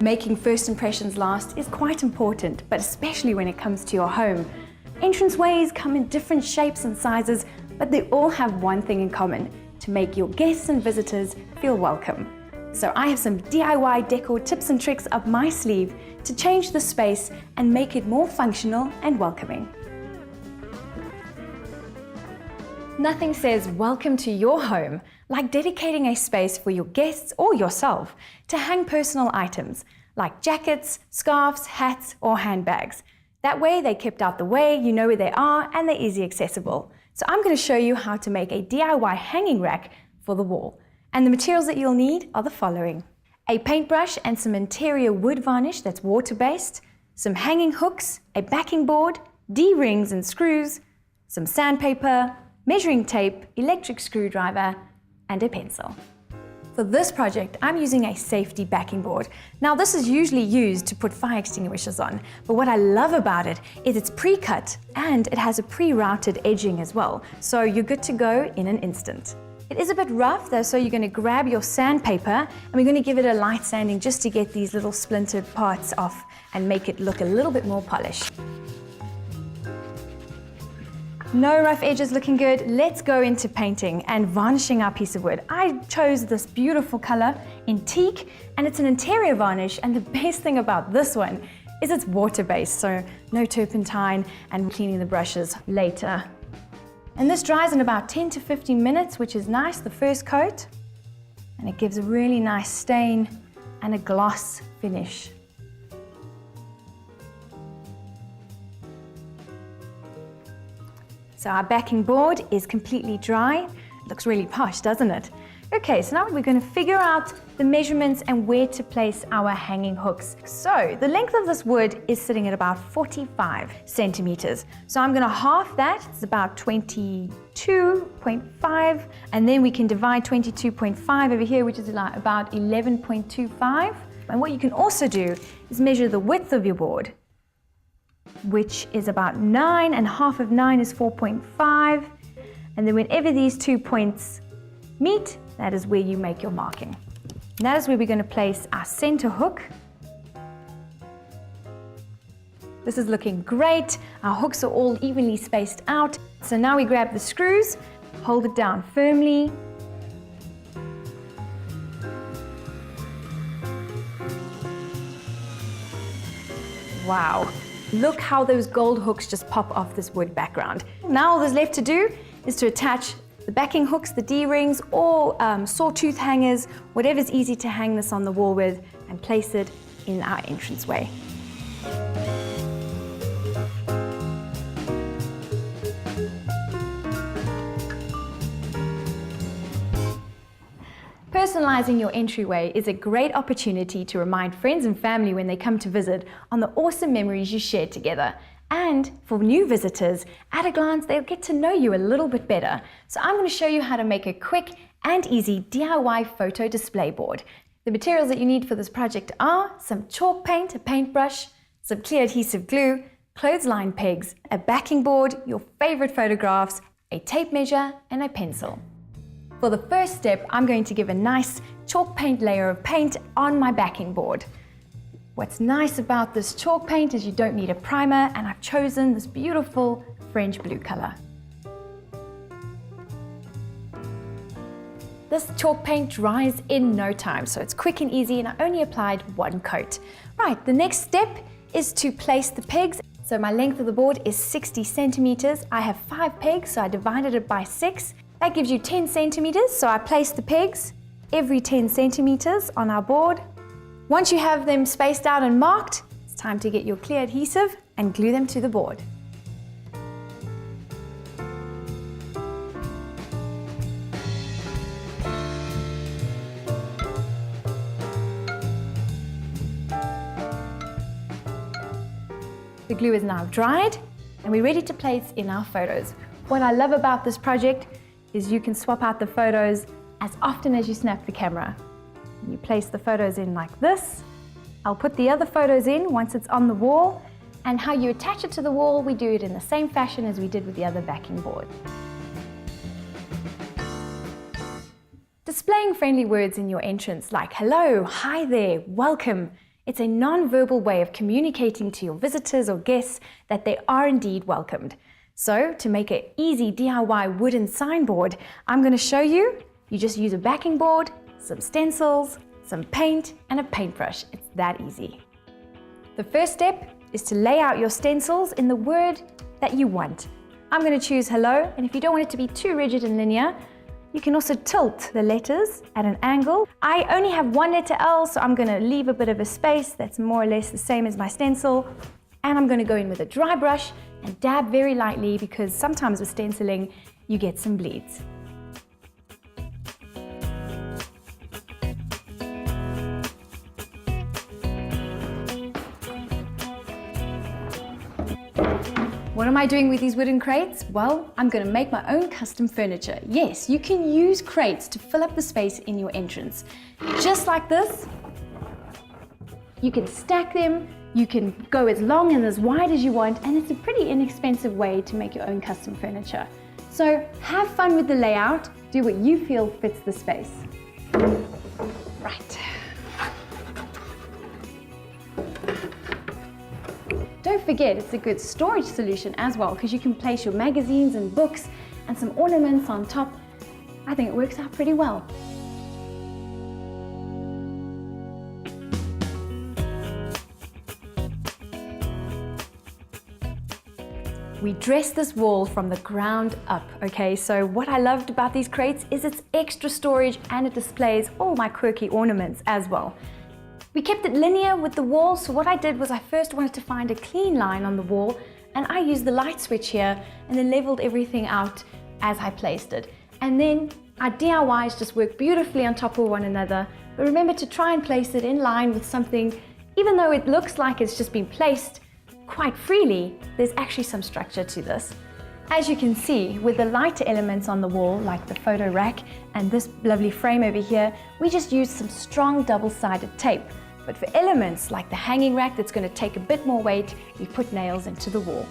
Making first impressions last is quite important, but especially when it comes to your home. Entranceways come in different shapes and sizes, but they all have one thing in common: to make your guests and visitors feel welcome. So I have some DIY decor tips and tricks up my sleeve to change the space and make it more functional and welcoming. Nothing says welcome to your home like dedicating a space for your guests or yourself to hang personal items like jackets, scarves, hats, or handbags. That way they're kept out the way, you know where they are, and they're easy accessible. So I'm going to show you how to make a DIY hanging rack for the wall. And the materials that you'll need are the following: a paintbrush and some interior wood varnish that's water-based, some hanging hooks, a backing board, D-rings and screws, some sandpaper, measuring tape, electric screwdriver, and a pencil. For this project, I'm using a safety backing board. Now, this is usually used to put fire extinguishers on, but what I love about it is it's pre-cut and it has a pre-routed edging as well, so you're good to go in an instant. It is a bit rough though, so you're going to grab your sandpaper and we're going to give it a light sanding just to get these little splintered parts off and make it look a little bit more polished. No rough edges, looking good. Let's go into painting and varnishing our piece of wood. I chose this beautiful color in teak, and it's an interior varnish, and the best thing about this one is it's water-based, so no turpentine and cleaning the brushes later. And this dries in about 10 to 15 minutes, which is nice, the first coat, and it gives a really nice stain and a gloss finish. So our backing board is completely dry. It looks really posh, doesn't it? Okay, so now we're going to figure out the measurements and where to place our hanging hooks. So the length of this wood is sitting at about 45 centimeters. So I'm going to half that, it's about 22.5, and then we can divide 22.5 over here, which is about 11.25. And what you can also do is measure the width of your board, which is about 9, and half of 9 is 4.5. And then whenever these 2 points meet, that is where you make your marking. And that is where we're going to place our center hook. This is looking great. Our hooks are all evenly spaced out. So now we grab the screws, hold it down firmly. Wow. Look how those gold hooks just pop off this wood background. Now all there's left to do is to attach the backing hooks, the D-rings, or sawtooth hangers, whatever's easy to hang this on the wall with, and place it in our entranceway. Personalizing your entryway is a great opportunity to remind friends and family when they come to visit on the awesome memories you shared together. And for new visitors, at a glance, they'll get to know you a little bit better. So I'm going to show you how to make a quick and easy DIY photo display board. The materials that you need for this project are some chalk paint, a paintbrush, some clear adhesive glue, clothesline pegs, a backing board, your favorite photographs, a tape measure, and a pencil. For the first step, I'm going to give a nice chalk paint layer of paint on my backing board. What's nice about this chalk paint is you don't need a primer, and I've chosen this beautiful French blue color. This chalk paint dries in no time, so it's quick and easy, and I only applied one coat. Right, the next step is to place the pegs. So my length of the board is 60 centimeters. I have 5 pegs, so I divided it by 6. That gives you 10 centimeters, so I place the pegs every 10 centimeters on our board. Once you have them spaced out and marked, it's time to get your clear adhesive and glue them to the board. The glue is now dried and we're ready to place in our photos. What I love about this project is you can swap out the photos as often as you snap the camera. You place the photos in like this. I'll put the other photos in once it's on the wall, and how you attach it to the wall, we do it in the same fashion as we did with the other backing board. Displaying friendly words in your entrance like hello, hi there, welcome It's a non-verbal way of communicating to your visitors or guests that they are indeed welcomed. So, to make an easy DIY wooden signboard, I'm going to show you. You just use a backing board, some stencils, some paint, and a paintbrush. It's that easy. The first step is to lay out your stencils in the word that you want. I'm going to choose hello, and if you don't want it to be too rigid and linear, you can also tilt the letters at an angle. I only have one letter L, so I'm going to leave a bit of a space that's more or less the same as my stencil. And I'm going to go in with a dry brush and dab very lightly, because sometimes with stenciling, you get some bleeds. What am I doing with these wooden crates? Well, I'm going to make my own custom furniture. Yes, you can use crates to fill up the space in your entrance. Just like this. You can stack them, you can go as long and as wide as you want, and it's a pretty inexpensive way to make your own custom furniture. So have fun with the layout, do what you feel fits the space. Right. Don't forget, it's a good storage solution as well, because you can place your magazines and books and some ornaments on top. I think it works out pretty well. We dressed this wall from the ground up, okay? So what I loved about these crates is it's extra storage, and it displays all my quirky ornaments as well. We kept it linear with the wall, so what I did was I first wanted to find a clean line on the wall, and I used the light switch here and then leveled everything out as I placed it. And then our DIYs just work beautifully on top of one another, but remember to try and place it in line with something. Even though it looks like it's just been placed quite freely, there's actually some structure to this. As you can see, with the lighter elements on the wall, like the photo rack and this lovely frame over here, we just used some strong double-sided tape. But for elements like the hanging rack that's going to take a bit more weight, we put nails into the wall.